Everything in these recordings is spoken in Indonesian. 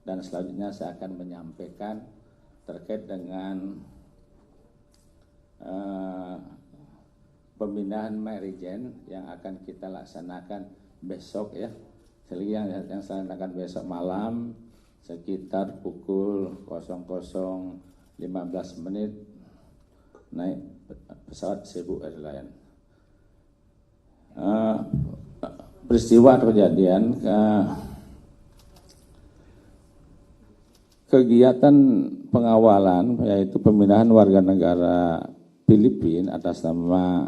dan selanjutnya saya akan menyampaikan terkait dengan pembinaan Merijen yang akan kita laksanakan besok ya. Yang saya laksanakan besok malam sekitar pukul 00.15 naik pesawat Cebu Airlines. Peristiwa kejadian kegiatan pengawalan yaitu pemindahan warga negara Filipina atas nama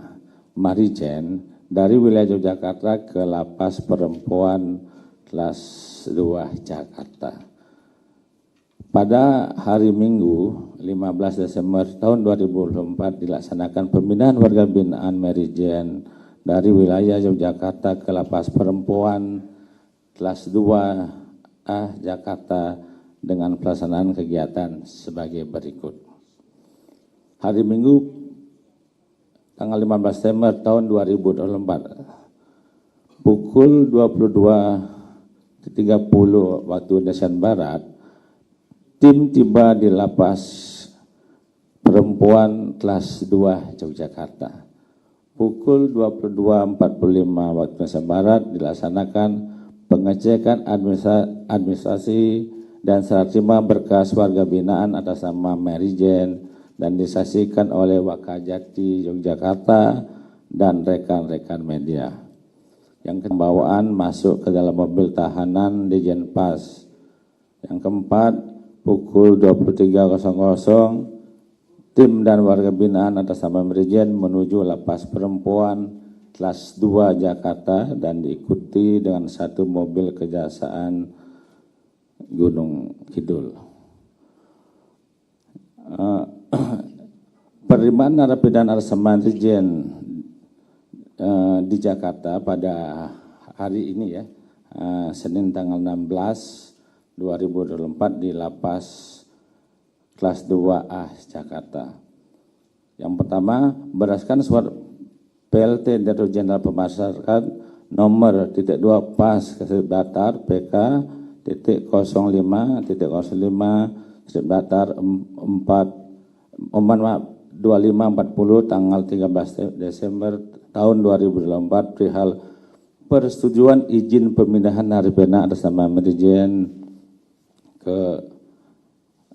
Merijen dari wilayah Yogyakarta ke Lapas Perempuan kelas 2 Jakarta. Pada hari Minggu 15 Desember tahun 2024 dilaksanakan pemindahan warga binaan Merijen dari wilayah Yogyakarta ke Lapas Perempuan kelas 2A Jakarta dengan pelaksanaan kegiatan sebagai berikut. Hari Minggu tanggal 15 Desember tahun 2024 pukul 22.30 waktu Indonesia Barat, tim tiba di Lapas Perempuan kelas 2 Yogyakarta. Pukul 22.45 waktu Indonesia Barat dilaksanakan pengecekan administrasi dan serah terima berkas warga binaan atas nama Merijen dan disaksikan oleh Wakajati Yogyakarta dan rekan-rekan media. Yang pembawaan masuk ke dalam mobil tahanan di Jenpas. Yang keempat, pukul 23.00 tim dan warga binaan atas nama Merijen menuju Lapas Perempuan kelas 2 Jakarta dan diikuti dengan satu mobil kejaksaan Gunung Kidul. Penerimaan narapidana atas nama Merijen di Jakarta pada hari ini ya, Senin tanggal 16 2024 di Lapas kelas 2A Jakarta. Yang pertama, berdasarkan surat PLT Direktur Jenderal Pemasarakatan nomor .2 pas datar PK .05.05 datar 2540 tanggal 13 Desember tahun 2024 perihal persetujuan izin pemindahan narapidana atas nama Merijen ke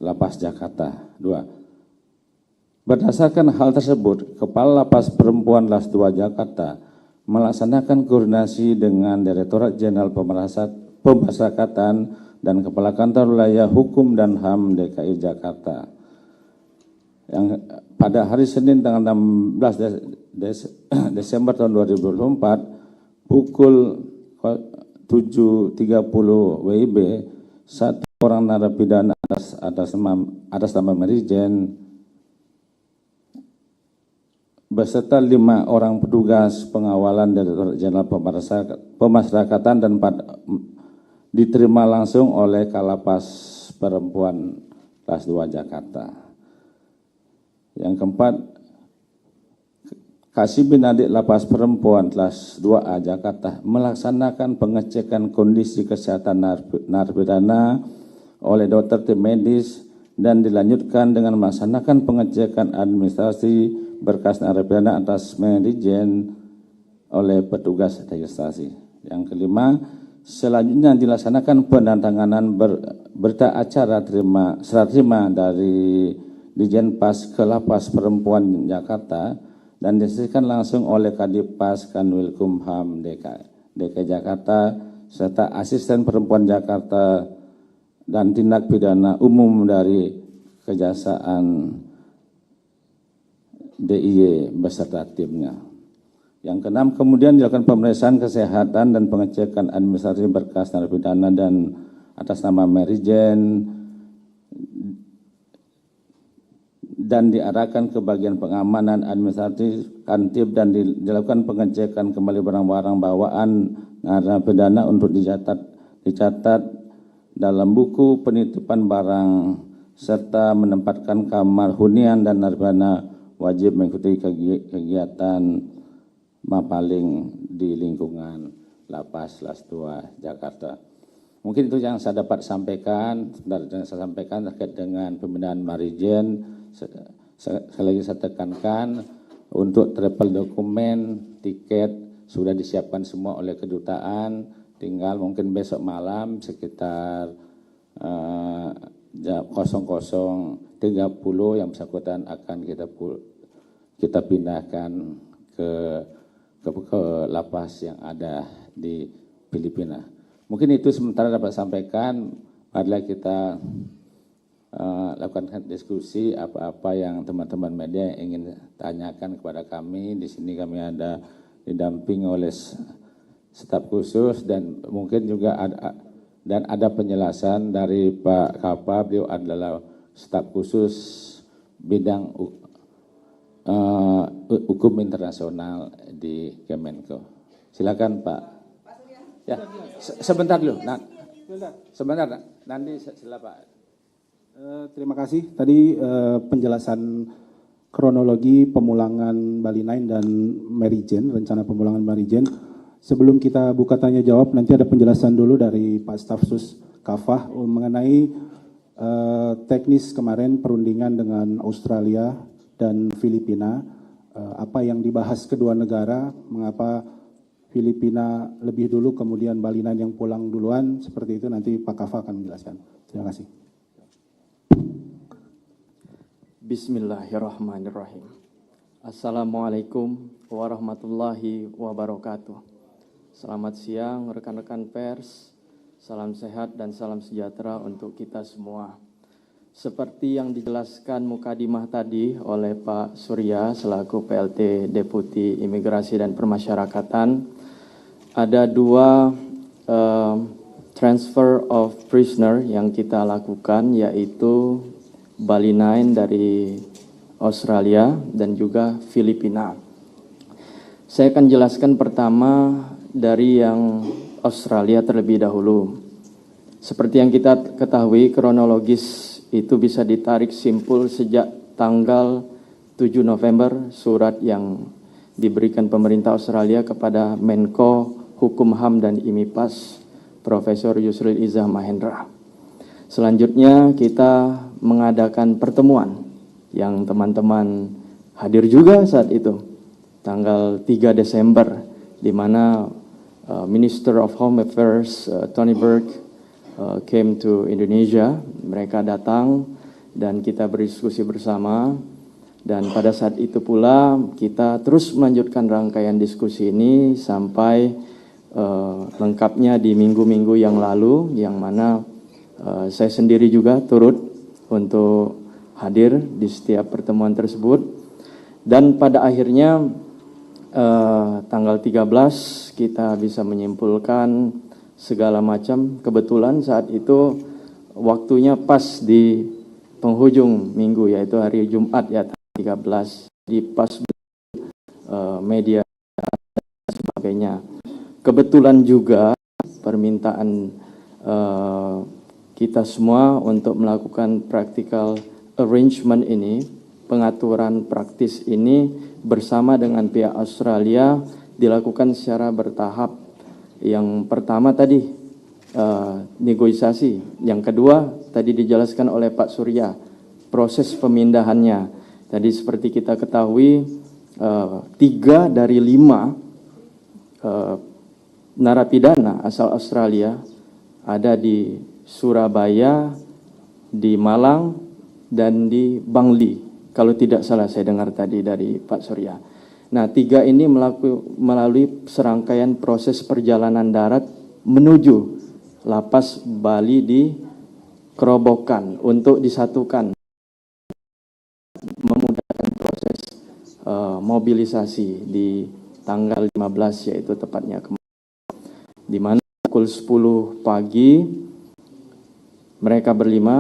Lapas Jakarta. 2. Berdasarkan hal tersebut, Kepala Lapas Perempuan kelas 2 Jakarta melaksanakan koordinasi dengan Direktorat Jenderal Pemasyarakatan dan Kepala Kantor Wilayah Hukum dan HAM DKI Jakarta. Yang pada hari Senin tanggal 16 Desember tahun 2024 pukul 7.30 WIB, satu orang narapidana atas nama Merijen beserta 5 orang petugas pengawalan Direktorat Jenderal Pemasyarakatan dan diterima langsung oleh Kalapas Perempuan kelas 2 Jakarta. Yang keempat, Kasibin Adik Lapas Perempuan kelas 2A Jakarta melaksanakan pengecekan kondisi kesehatan narapidana oleh dokter tim medis dan dilanjutkan dengan melaksanakan pengecekan administrasi berkas narapidana atas Merijen oleh petugas registrasi. Yang kelima, selanjutnya dilaksanakan penandatanganan berita acara serah terima dari Dijenpas ke Lapas Perempuan Jakarta dan disaksikan langsung oleh Kadipas Kanwilkumham DKI Jakarta serta Asisten Perempuan Jakarta dan Tindak Pidana Umum dari Kejaksaan DIY beserta timnya. Yang keenam, kemudian dilakukan pemeriksaan kesehatan dan pengecekan administrasi berkas narapidana dan atas nama Merijen dan diarahkan ke bagian pengamanan administratif Kantip dan dilakukan pengecekan kembali barang-barang bawaan narapidana untuk dicatat dalam buku penitipan barang serta menempatkan kamar hunian dan narapidana wajib mengikuti kegiatan mapaling di lingkungan Lapas kelas 2 Jakarta. Mungkin itu yang saya dapat sampaikan, terkait dengan pemindahan Marijen. Sekali lagi saya tekankan, untuk travel dokumen, tiket sudah disiapkan semua oleh kedutaan, tinggal mungkin besok malam sekitar jam 00.30 yang bersangkutan akan kita pindahkan ke lapas yang ada di Filipina. Mungkin itu sementara dapat sampaikan. Marilah kita lakukan diskusi apa-apa yang teman-teman media ingin tanyakan kepada kami. Di sini kami ada didamping oleh staf khusus dan mungkin juga ada penjelasan dari Pak Kapa. Beliau adalah staf khusus bidang hukum internasional di Kemenko. Silakan Pak. Ya, sebentar dulu. Sebentar, nanti silakan Pak. Terima kasih. Tadi penjelasan kronologi pemulangan Bali 9 dan Marijen, rencana pemulangan Marijen. Sebelum kita buka tanya jawab, nanti ada penjelasan dulu dari Pak Stafsus Kafah mengenai teknis kemarin perundingan dengan Australia dan Filipina. Apa yang dibahas kedua negara, mengapa Filipina lebih dulu, kemudian Bali 9 yang pulang duluan, seperti itu nanti Pak Kafah akan menjelaskan. Terima kasih. Bismillahirrahmanirrahim. Assalamualaikum warahmatullahi wabarakatuh. Selamat siang rekan-rekan pers, salam sehat dan salam sejahtera untuk kita semua. Seperti yang dijelaskan mukadimah tadi oleh Pak Surya selaku PLT Deputi Imigrasi dan Permasyarakatan, ada dua transfer of prisoner yang kita lakukan, yaitu Bali 9 dari Australia dan juga Filipina. Saya akan jelaskan pertama dari yang Australia terlebih dahulu. Seperti yang kita ketahui, kronologis itu bisa ditarik simpul sejak tanggal 7 November, surat yang diberikan pemerintah Australia kepada Menko Hukum HAM dan IMIPAS, Profesor Yusril Izzah Mahendra. Selanjutnya kita mengadakan pertemuan yang teman-teman hadir juga saat itu, tanggal 3 Desember, di mana Minister of Home Affairs Tony Burke came to Indonesia. Mereka datang dan kita berdiskusi bersama, dan pada saat itu pula kita terus melanjutkan rangkaian diskusi ini sampai lengkapnya di minggu-minggu yang lalu, yang mana saya sendiri juga turut untuk hadir di setiap pertemuan tersebut. Dan pada akhirnya tanggal 13 kita bisa menyimpulkan segala macam. Kebetulan saat itu waktunya pas di penghujung minggu, yaitu hari Jumat ya, 13, di pas media dan sebagainya. Kebetulan juga permintaan kita semua untuk melakukan practical arrangement ini, pengaturan praktis ini bersama dengan pihak Australia dilakukan secara bertahap. Yang pertama tadi negosiasi, yang kedua tadi dijelaskan oleh Pak Surya proses pemindahannya. Tadi seperti kita ketahui 3 dari 5 narapidana asal Australia ada di Surabaya, di Malang, dan di Bangli, kalau tidak salah saya dengar tadi dari Pak Surya. Nah, 3 ini melalui serangkaian proses perjalanan darat menuju lapas Bali di Kerobokan untuk disatukan, memudahkan proses mobilisasi di tanggal 15, yaitu tepatnya kemarin, di mana pukul 10 pagi mereka berlima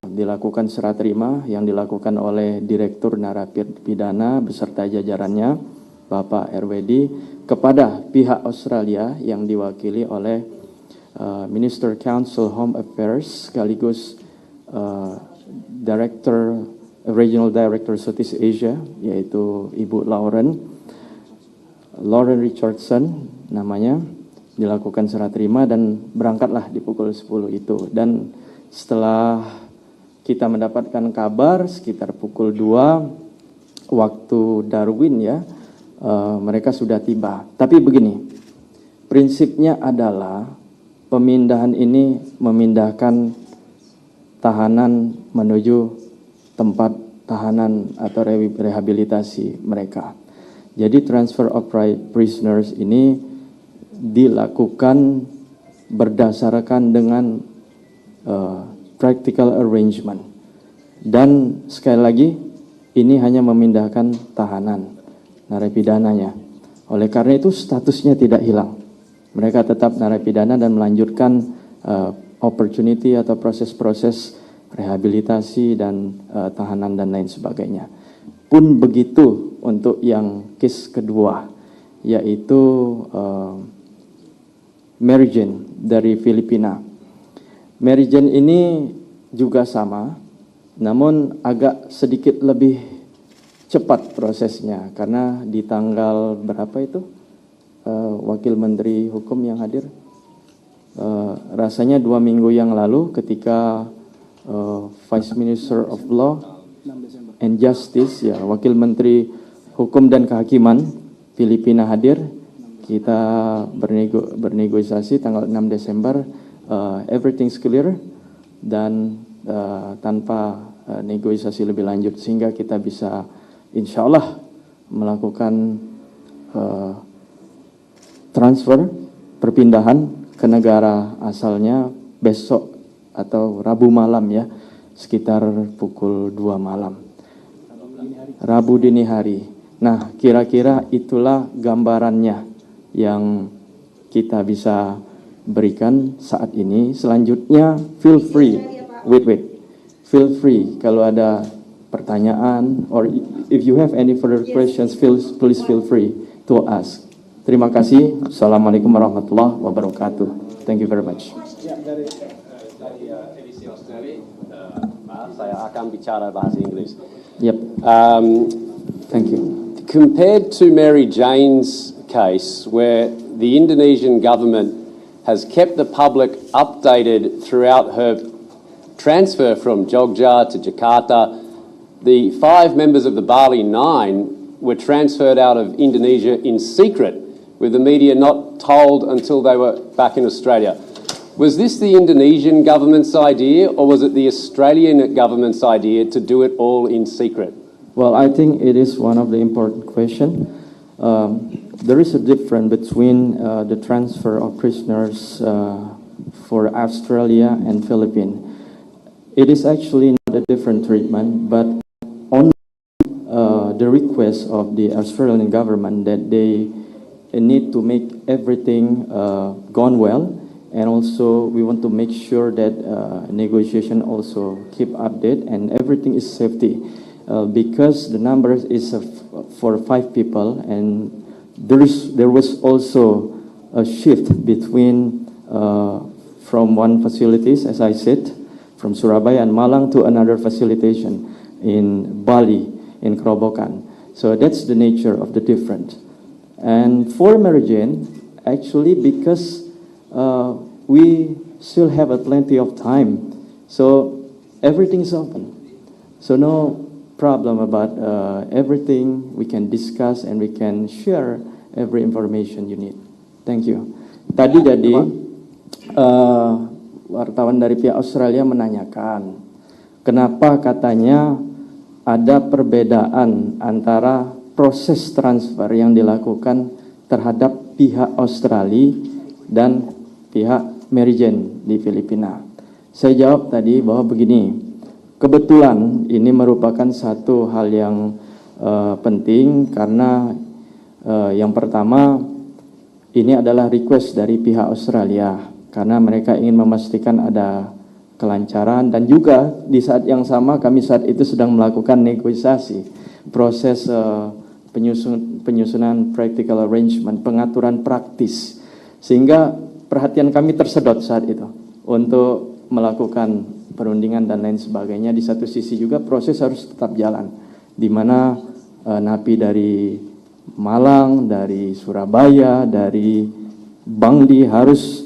dilakukan serah terima yang dilakukan oleh Direktur Narapidana beserta jajarannya, Bapak RWD, kepada pihak Australia yang diwakili oleh Minister Council Home Affairs sekaligus Regional Director Southeast Asia, yaitu Ibu Lauren Richardson namanya, dilakukan serah terima dan berangkatlah di pukul 10 itu. Dan setelah kita mendapatkan kabar sekitar pukul 2 waktu Darwin ya, mereka sudah tiba. Tapi begini, prinsipnya adalah pemindahan ini memindahkan tahanan menuju tempat tahanan atau rehabilitasi mereka. Jadi transfer of prisoners ini dilakukan berdasarkan dengan practical arrangement. Dan sekali lagi, ini hanya memindahkan tahanan, narapidana-nya. Oleh karena itu statusnya tidak hilang. Mereka tetap narapidana dan melanjutkan opportunity atau proses-proses rehabilitasi dan tahanan dan lain sebagainya. Pun begitu untuk yang case kedua, yaitu Mary Jane dari Filipina. Mary Jane ini juga sama, namun agak sedikit lebih cepat prosesnya, karena di tanggal berapa itu Wakil Menteri Hukum yang hadir? Rasanya 2 minggu yang lalu ketika Vice Minister of Law and Justice, ya, Wakil Menteri Hukum dan Kehakiman Filipina hadir, kita bernegosiasi tanggal 6 Desember, everything's clear, dan tanpa negosiasi lebih lanjut, sehingga kita bisa insya Allah melakukan transfer, perpindahan ke negara asalnya besok atau Rabu malam ya, sekitar pukul 2 malam. Rabu dini hari. Nah, kira-kira itulah gambarannya yang kita bisa berikan saat ini. Selanjutnya, feel free, feel free kalau ada pertanyaan, or if you have any further questions, please feel free to ask. Terima kasih. Assalamualaikum warahmatullahi wabarakatuh. Thank you very much. Saya akan bicara bahasa Inggris. Yep. Thank you. Compared to Mary Jane's case, where the Indonesian government has kept the public updated throughout her transfer from Jogja to Jakarta, the 5 members of the Bali Nine were transferred out of Indonesia in secret, with the media not told until they were back in Australia. Was this the Indonesian government's idea, or was it the Australian government's idea to do it all in secret? Well, I think it is one of the important questions. There is a difference between the transfer of prisoners for Australia and Philippines. It is actually not a different treatment, but on the request of the Australian government that they need to make everything gone well, and also we want to make sure that negotiation also keep update and everything is safety. Because the number is for 5 people, and there was also a shift between from one facilities, as I said, from Surabaya and Malang to another facilitation in Bali, in Kerobokan. So that's the nature of the difference. And for Mary Jane, actually, because we still have plenty of time, so everything is open. So no problem about everything. We can discuss and we can share every information you need. Thank you. Tadi jadi wartawan dari pihak Australia menanyakan kenapa katanya ada perbedaan antara proses transfer yang dilakukan terhadap pihak Australia dan pihak Mary Jane di Filipina. Saya jawab tadi bahwa begini. Kebetulan ini merupakan satu hal yang penting karena yang pertama ini adalah request dari pihak Australia karena mereka ingin memastikan ada kelancaran, dan juga di saat yang sama kami saat itu sedang melakukan negosiasi proses penyusunan practical arrangement, pengaturan praktis, sehingga perhatian kami tersedot saat itu untuk melakukan perundingan dan lain sebagainya. Di satu sisi juga proses harus tetap jalan, di mana napi dari Malang, dari Surabaya, dari Bangli harus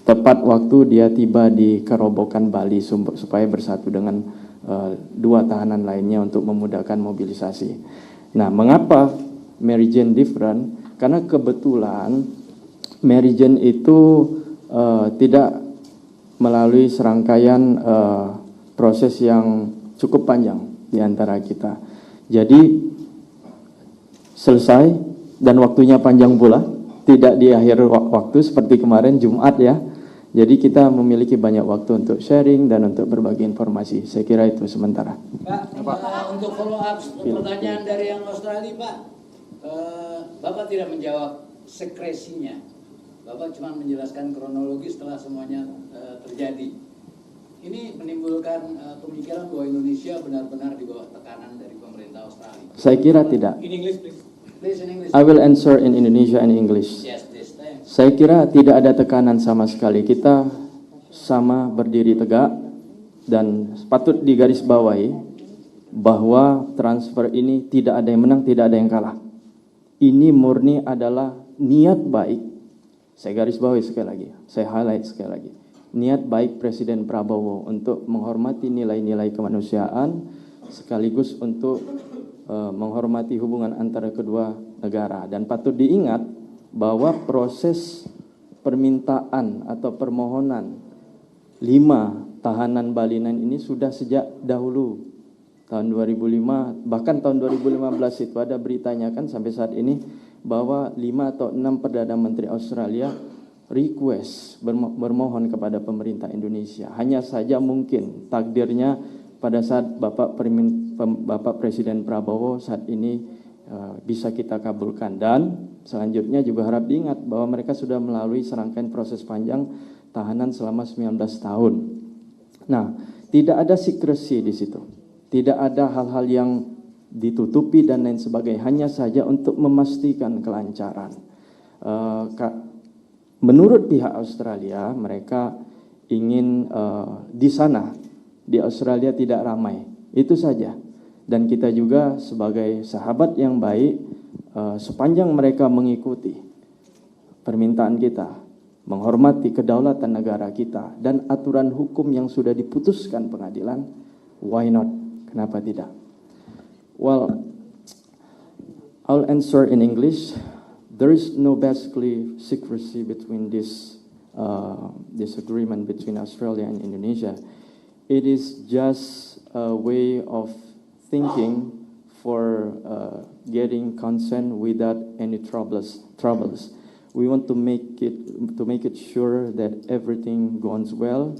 tepat waktu dia tiba di Kerobokan Bali supaya bersatu dengan dua tahanan lainnya untuk memudahkan mobilisasi. Nah, mengapa Mary Jane different? Karena kebetulan Mary Jane itu tidak melalui serangkaian proses yang cukup panjang di antara kita. Jadi selesai dan waktunya panjang pula, tidak di akhir waktu seperti kemarin Jumat ya. Jadi kita memiliki banyak waktu untuk sharing dan untuk berbagi informasi. Saya kira itu sementara. Pak, untuk follow up pertanyaan dari yang Australia, Pak, Bapak tidak menjawab sekresinya. Bapak cuma menjelaskan kronologi setelah semuanya terjadi. Ini menimbulkan pemikiran bahwa Indonesia benar-benar di bawah tekanan dari pemerintah Australia. Saya kira tidak. In English, please. Please in English. I will answer in Indonesia and English. Yes, please. Thanks. Saya kira tidak ada tekanan sama sekali. Kita sama berdiri tegak dan patut digarisbawahi bahwa transfer ini tidak ada yang menang, tidak ada yang kalah. Ini murni adalah niat baik. Saya garisbawahi sekali lagi, saya highlight sekali lagi. Niat baik Presiden Prabowo untuk menghormati nilai-nilai kemanusiaan sekaligus untuk menghormati hubungan antara kedua negara. Dan patut diingat bahwa proses permintaan atau permohonan 5 tahanan Bali 9 ini sudah sejak dahulu tahun 2005, bahkan tahun 2015 itu ada beritanya kan sampai saat ini bahwa 5 atau 6 Perdana Menteri Australia request bermohon kepada pemerintah Indonesia. Hanya saja mungkin takdirnya pada saat Bapak Presiden Prabowo saat ini bisa kita kabulkan. Dan selanjutnya juga harap diingat bahwa mereka sudah melalui serangkaian proses panjang tahanan selama 19 tahun. Nah, tidak ada secrecy di situ. Tidak ada hal-hal yang ditutupi dan lain sebagainya. Hanya saja untuk memastikan kelancaran. Menurut pihak Australia, mereka ingin di sana, di Australia tidak ramai. Itu saja. Dan kita juga sebagai sahabat yang baik, sepanjang mereka mengikuti permintaan kita, menghormati kedaulatan negara kita, dan aturan hukum yang sudah diputuskan pengadilan, why not? Kenapa tidak? Well, I'll answer in English. There is no basically secrecy between this agreement between Australia and Indonesia. It is just a way of thinking for getting consent without any troubles. We want to make it sure that everything goes well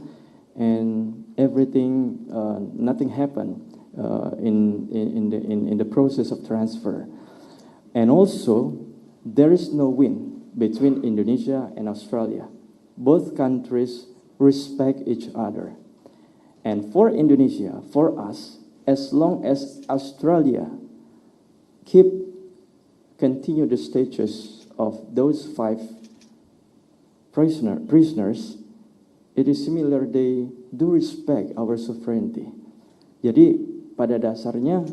and everything nothing happened in the process of transfer. And also, there is no win between Indonesia and Australia. Both countries respect each other. And for Indonesia, for us, as long as Australia continue the status of those 5 prisoners, it is similar they do respect our sovereignty. Jadi pada dasarnya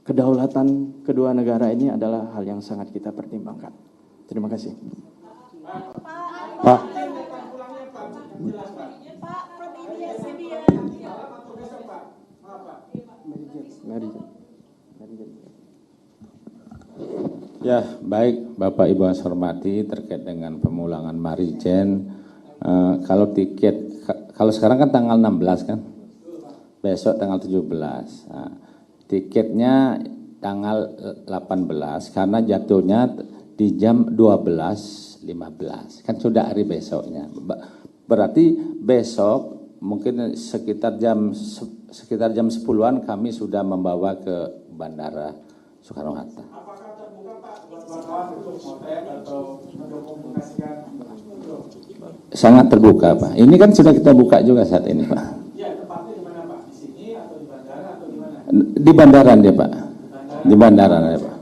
kedaulatan kedua negara ini adalah hal yang sangat kita pertimbangkan. Terima kasih. Pak. Ya, baik Bapak Ibu yang saya hormati, terkait dengan pemulangan Mary Jane. Kalau tiket, kalau sekarang kan tanggal 16 kan? Besok tanggal 17. Nah, tiketnya tanggal 18 karena jatuhnya di jam 12.15. Kan sudah hari besoknya. Berarti besok mungkin sekitar jam 10-an kami sudah membawa ke Bandara Soekarno-Hatta. Apakah terbuka Pak buat wartawan untuk motret atau mendokumentasikan? Sangat terbuka Pak. Ini kan sudah kita buka juga saat ini Pak. Ya, tempatnya di mana Pak? Di sini atau di bandara atau di mana? Di bandaran dia Pak. Di bandaran ya Pak.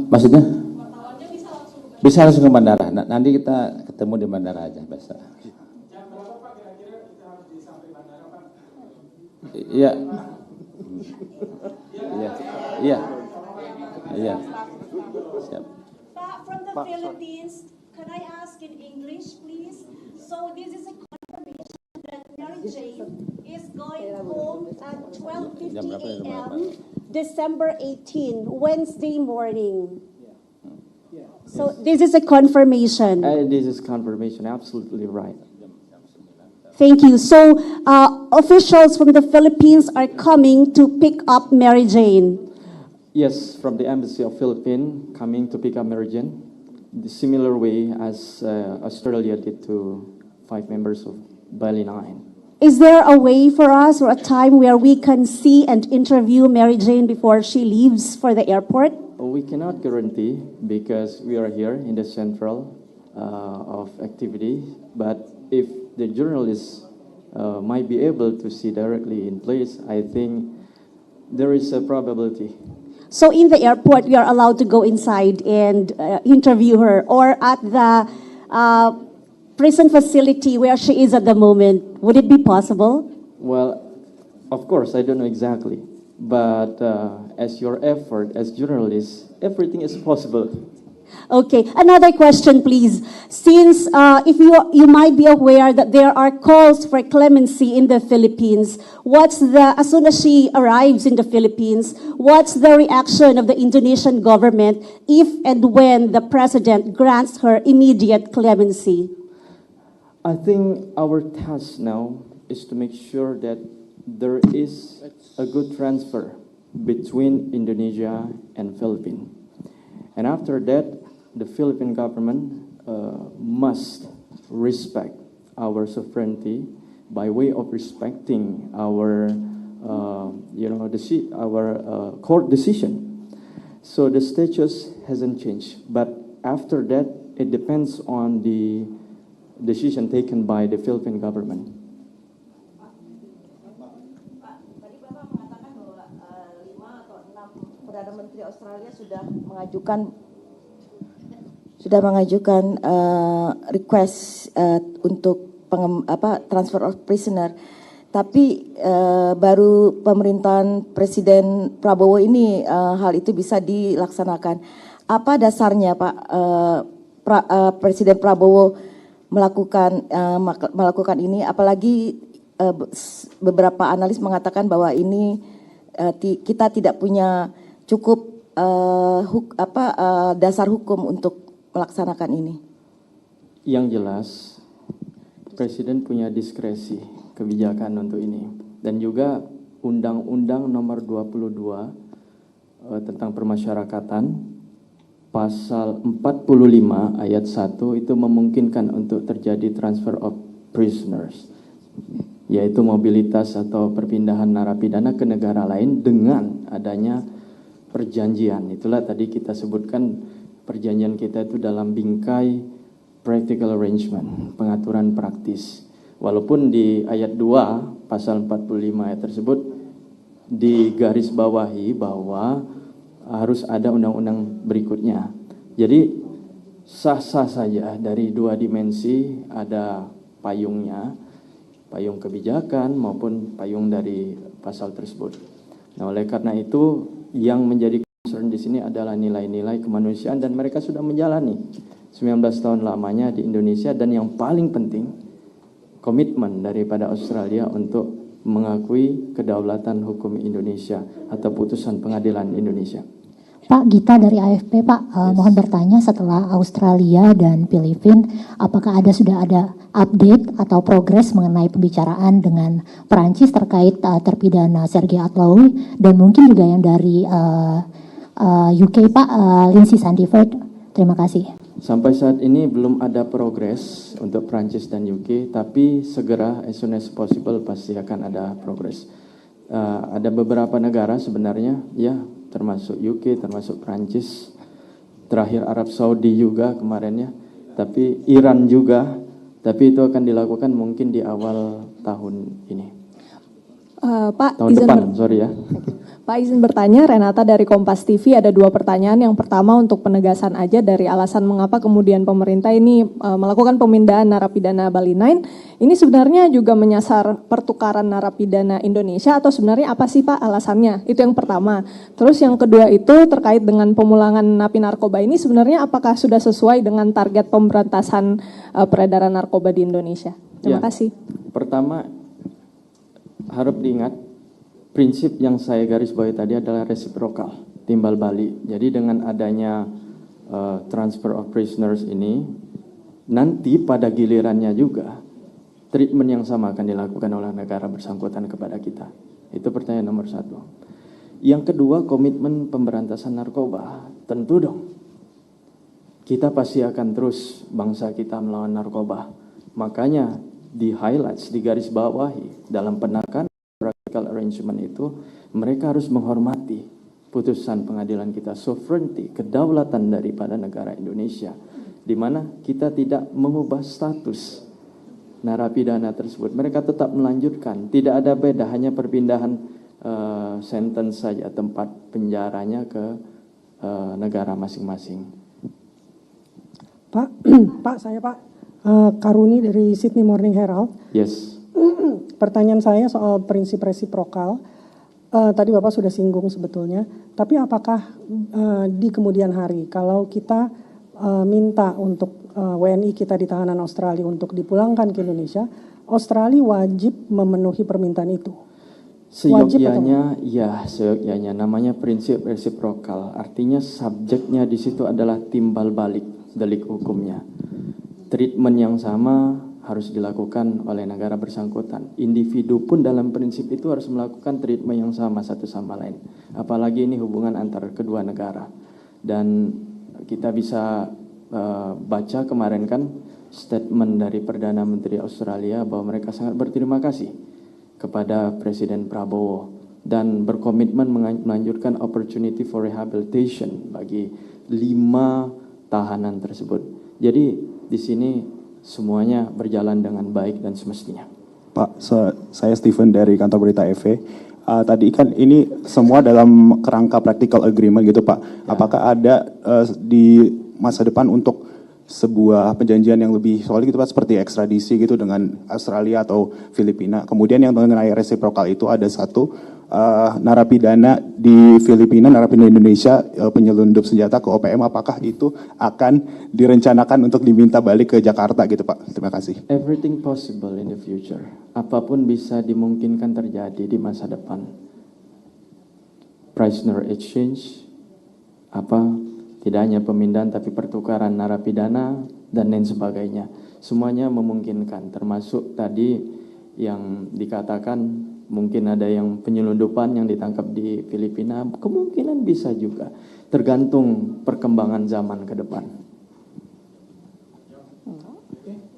Maksudnya? Bisa langsung ke bandara. Nanti kita ketemu di bandara aja besok. Jam berapa Pak kira-kira kita harus sampai bandara Pak? Iya. Iya. Iya. Iya. Siap. From the Philippines, can I ask in English, please? So this is a confirmation that Mary Jane is going home at 12:50 a.m. December 18, Wednesday morning. So this is a confirmation. This is confirmation, absolutely right. Thank you. So officials from the Philippines are coming to pick up Mary Jane. Yes, from the Embassy of Philippines coming to pick up Mary Jane, the similar way as Australia did to 5 members of Bali 9. Is there a way for us or a time where we can see and interview Mary Jane before she leaves for the airport? We cannot guarantee because we are here in the central of activity, but if the journalists might be able to see directly in place, I think there is a probability. So in the airport, we are allowed to go inside and interview her, or at the prison facility where she is at the moment. Would it be possible? Well, of course, I don't know exactly, but as your effort as journalists, everything is possible. Okay, another question, please. Since if you might be aware that there are calls for clemency in the Philippines, as soon as she arrives in the Philippines, what's the reaction of the Indonesian government if and when the president grants her immediate clemency? I think our task now is to make sure that there is a good transfer between Indonesia and Philippines. And after that, the Philippine government must respect our sovereignty by way of respecting our, our court decision. So the status hasn't changed, but after that, it depends on the decision taken by the Philippine government. Tadi Bapak mengatakan bahwa 5 atau 6 Perdana Menteri Australia sudah mengajukan request untuk transfer of prisoner. Tapi baru pemerintahan Presiden Prabowo ini hal itu bisa dilaksanakan. Apa dasarnya Pak Presiden Prabowo melakukan ini, apalagi beberapa analis mengatakan bahwa ini kita tidak punya cukup dasar hukum untuk melaksanakan ini. Yang jelas, Presiden punya diskresi kebijakan untuk ini. Dan juga Undang-Undang Nomor 22 tentang Permasyarakatan, Pasal 45 ayat 1 itu memungkinkan untuk terjadi transfer of prisoners, yaitu mobilitas atau perpindahan narapidana ke negara lain dengan adanya perjanjian. Itulah tadi kita sebutkan perjanjian kita itu dalam bingkai practical arrangement, pengaturan praktis. Walaupun di ayat 2 pasal 45 ayat tersebut digarisbawahi bahwa harus ada undang-undang berikutnya. Jadi sah-sah saja dari 2 dimensi, ada payungnya, payung kebijakan maupun payung dari pasal tersebut. Nah, oleh karena itu yang menjadi concern di sini adalah nilai-nilai kemanusiaan dan mereka sudah menjalani 19 tahun lamanya di Indonesia, dan yang paling penting komitmen daripada Australia untuk mengakui kedaulatan hukum Indonesia atau putusan pengadilan Indonesia. Pak, Gita dari AFP, Pak, mohon bertanya, setelah Australia dan Filipina, apakah sudah ada update atau progres mengenai pembicaraan dengan Perancis terkait terpidana Sergei Atlaoui, dan mungkin juga yang dari UK, Pak, Lindsay Sandiford. Terima kasih. Sampai saat ini belum ada progres untuk Perancis dan UK, tapi segera as soon as possible pasti akan ada progres. Ada beberapa negara sebenarnya, ya, termasuk UK, termasuk Perancis, terakhir Arab Saudi juga kemarinnya, tapi Iran juga, tapi itu akan dilakukan mungkin di awal tahun ini. Pak, Tahun depan, sorry ya. Pak izin bertanya, Renata dari Kompas TV, ada 2 pertanyaan. Yang pertama untuk penegasan aja dari alasan mengapa kemudian pemerintah ini melakukan pemindahan narapidana Bali 9. Ini sebenarnya juga menyasar pertukaran narapidana Indonesia atau sebenarnya apa sih Pak alasannya? Itu yang pertama. Terus yang kedua itu terkait dengan pemulangan napi narkoba ini sebenarnya apakah sudah sesuai dengan target pemberantasan peredaran narkoba di Indonesia? Terima kasih. Pertama, harap diingat, prinsip yang saya garis bawahi tadi adalah reciprocal, timbal balik. Jadi dengan adanya transfer of prisoners ini, nanti pada gilirannya juga, treatment yang sama akan dilakukan oleh negara bersangkutan kepada kita. Itu pertanyaan nomor 1. Yang kedua, komitmen pemberantasan narkoba. Tentu dong, kita pasti akan terus bangsa kita melawan narkoba. Makanya di highlights, di garis bawahi, dalam penekanan practical arrangement itu, mereka harus menghormati putusan pengadilan kita, sovereignty, kedaulatan daripada negara Indonesia, di mana kita tidak mengubah status narapidana tersebut. Mereka tetap melanjutkan, tidak ada beda, hanya perpindahan sentence saja, tempat penjaranya ke negara masing-masing. Pak, saya Pak Karuni dari Sydney Morning Herald. Yes. Pertanyaan saya soal prinsip resiprokal. Tadi Bapak sudah singgung sebetulnya. Tapi apakah di kemudian hari kalau kita minta untuk WNI kita di tahanan Australia untuk dipulangkan ke Indonesia, Australia wajib memenuhi permintaan itu? Seyogyanya, ya seyogyanya. Namanya prinsip resiprokal. Artinya subjeknya di situ adalah timbal balik delik hukumnya. Treatment yang sama harus dilakukan oleh negara bersangkutan. Individu pun dalam prinsip itu harus melakukan treatment yang sama satu sama lain. Apalagi ini hubungan antar kedua negara. Dan kita bisa baca kemarin kan statement dari Perdana Menteri Australia bahwa mereka sangat berterima kasih kepada Presiden Prabowo dan berkomitmen melanjutkan opportunity for rehabilitation bagi 5 tahanan tersebut. Jadi di sini semuanya berjalan dengan baik dan semestinya. Pak, saya Steven dari kantor berita EV. Tadi kan ini semua dalam kerangka practical agreement gitu Pak. Ya. Apakah ada di masa depan untuk sebuah perjanjian yang lebih solid gitu Pak, seperti ekstradisi gitu dengan Australia atau Filipina. Kemudian yang mengenai resiprokal itu ada satu narapidana di Filipina, narapidana Indonesia penyelundup senjata ke OPM, apakah itu akan direncanakan untuk diminta balik ke Jakarta gitu Pak? Terima kasih. Everything possible in the future. Apapun bisa dimungkinkan terjadi di masa depan. Prisoner exchange, tidak hanya pemindahan tapi pertukaran narapidana dan lain sebagainya. Semuanya memungkinkan, termasuk tadi yang dikatakan mungkin ada yang penyelundupan yang ditangkap di Filipina, kemungkinan bisa juga, tergantung perkembangan zaman ke depan.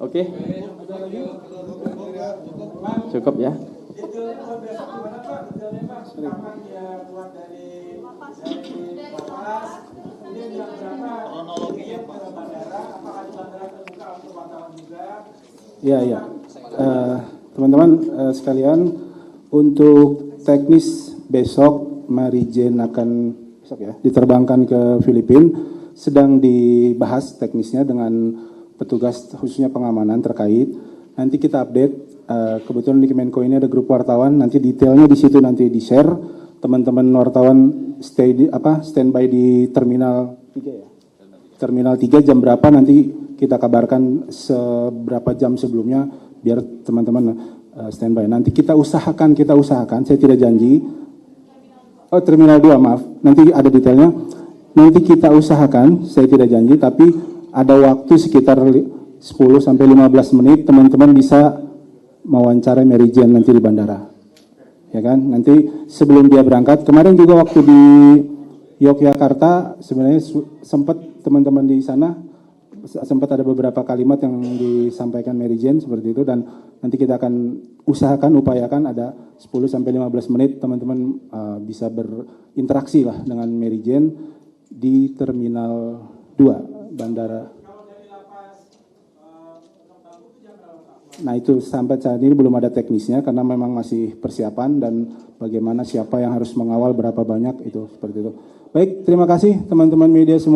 Oke? Cukup ya? Ya. Teman-teman sekalian, untuk teknis besok Mary Jane akan diterbangkan ke Filipina, sedang dibahas teknisnya dengan petugas khususnya pengamanan terkait. Nanti kita update. Kebetulan di Kemenko ini ada grup wartawan, nanti detailnya di situ nanti di share. Teman-teman wartawan standby di terminal 3 ya. Terminal 3 jam berapa nanti kita kabarkan seberapa jam sebelumnya biar teman-teman standby. Nanti kita usahakan, saya tidak janji. Oh, terminal 2, maaf. Nanti ada detailnya. Nanti kita usahakan, saya tidak janji, tapi ada waktu sekitar 10 sampai 15 menit teman-teman bisa mewawancara Mary Jane nanti di bandara. Ya kan? Nanti sebelum dia berangkat, kemarin juga waktu di Yogyakarta sebenarnya sempat teman-teman di sana sempat ada beberapa kalimat yang disampaikan Mary Jane seperti itu, dan nanti kita akan upayakan ada 10 sampai 15 menit teman-teman bisa berinteraksi lah dengan Mary Jane di Terminal 2 Bandara. Nah itu sampai saat ini belum ada teknisnya karena memang masih persiapan dan bagaimana siapa yang harus mengawal berapa banyak itu seperti itu. Baik, terima kasih teman-teman media semua.